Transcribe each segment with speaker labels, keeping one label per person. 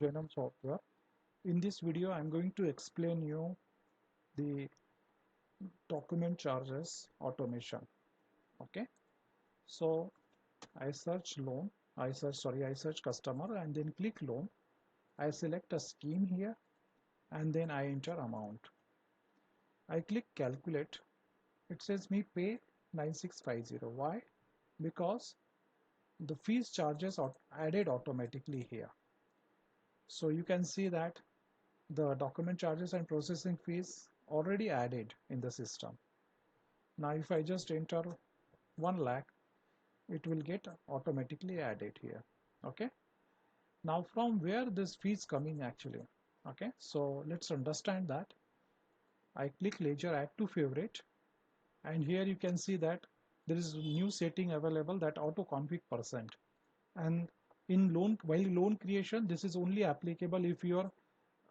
Speaker 1: Genome software. In this video, I'm going to explain you the document charges automation. Okay, so I search loan, I search customer and then click loan. I select a scheme here and then I enter amount. I click calculate. It says me pay 9650. Why? Because the fees charges are added automatically here. So you can see that the document charges and processing fees already added in the system. Now if I just enter 1 lakh, it will get automatically added here. Okay, now from where this fee is coming actually? Okay, so let's understand that. I click ledger, add to favorite, and here you can see that there is a new setting available, that auto config percent. And in loan, while loan creation, this is only applicable if your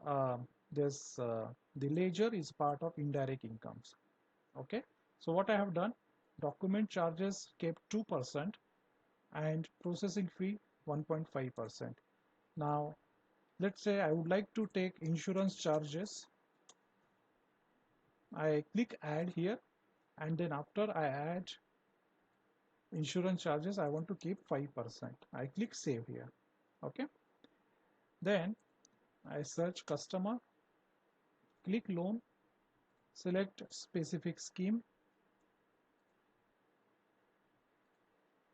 Speaker 1: uh, the ledger is part of indirect incomes. Okay, so what I have done, document charges kept 2% and processing fee 1.5%. Now let's say I would like to take insurance charges. I click add here, and then after I add insurance charges, I want to keep 5%. I click save here. Okay, then I search customer, click loan, select specific scheme,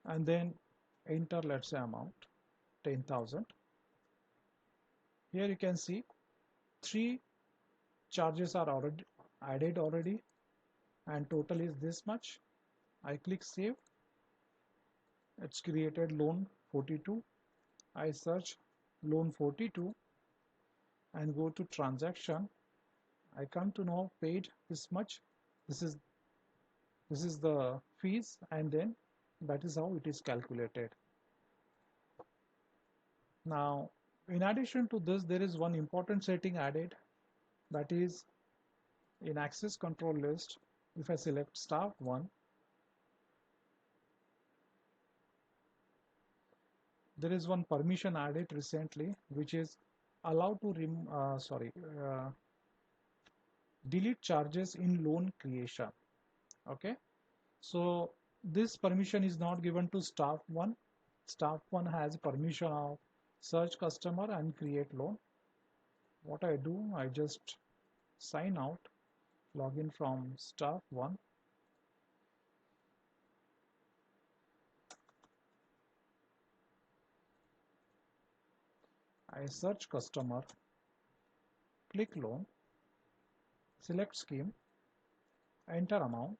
Speaker 1: and then enter, let's say, amount 10,000. Here you can see 3 charges are already added and total is this much. I click save. It's created loan 42. I search loan 42 and go to transaction. I come to know paid this much. This is the fees, and then that is how it is calculated. Now in addition to this, there is one important setting added, that is in access control list. If I select staff 1, there is one permission added recently, which is allow to delete charges in loan creation. Okay, so this permission is not given to staff 1. Staff 1 has permission of search customer and create loan. What I do, I just sign out, login from staff 1. I search customer, click loan, select scheme, enter amount,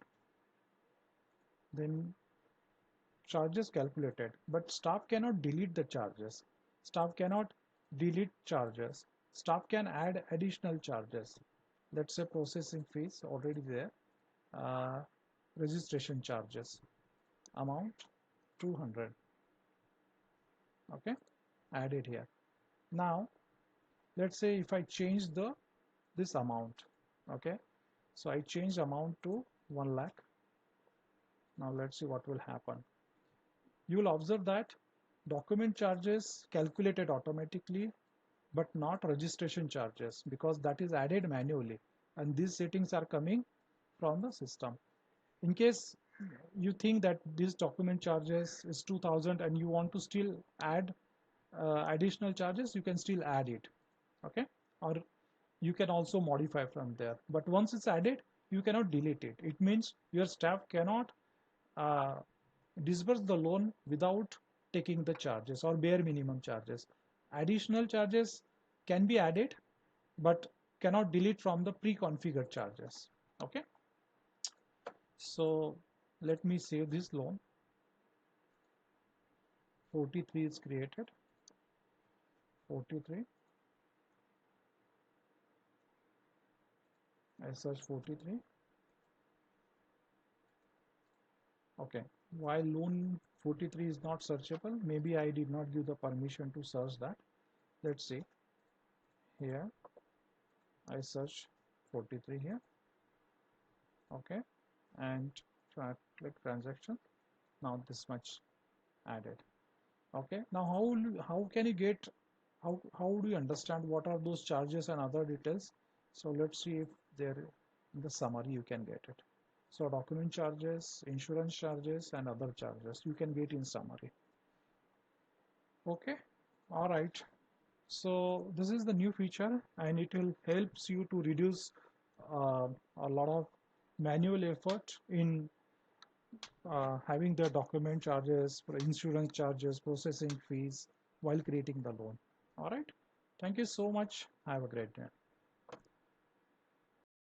Speaker 1: then charges calculated. But staff cannot delete the charges. Staff cannot delete charges. Staff can add additional charges. Let's say processing fees already there, uh, registration charges, amount 200. Okay, added here. Now let's say if I change this amount. Okay, so I change amount to 1 lakh. Now let's see what will happen. You will observe that document charges calculated automatically, but not registration charges, because that is added manually, and these settings are coming from the system. In case you think that this document charges is 2000 and you want to still add additional charges, you can still add it. Okay, or you can also modify from there, but once it's added, you cannot delete it. It means your staff cannot uh, disburse the loan without taking the charges or bare minimum charges. Additional charges can be added, but cannot delete from the pre-configured charges. Okay, so let me save this loan. 43 is created. 43. I search 43. Okay, while loan 43 is not searchable, maybe I did not give the permission to search that. Let's see. Here I search 43 here. Okay, and click transaction. Now this much added. Okay, now how can you get how do you understand what are those charges and other details? So let's see if there in the summary you can get it. So document charges, insurance charges, and other charges you can get in summary. Okay, all right. So this is the new feature, and it will helps you to reduce uh, a lot of manual effort in having the document charges, for insurance charges, processing fees while creating the loan. All right. Thank you so much. Have a great day.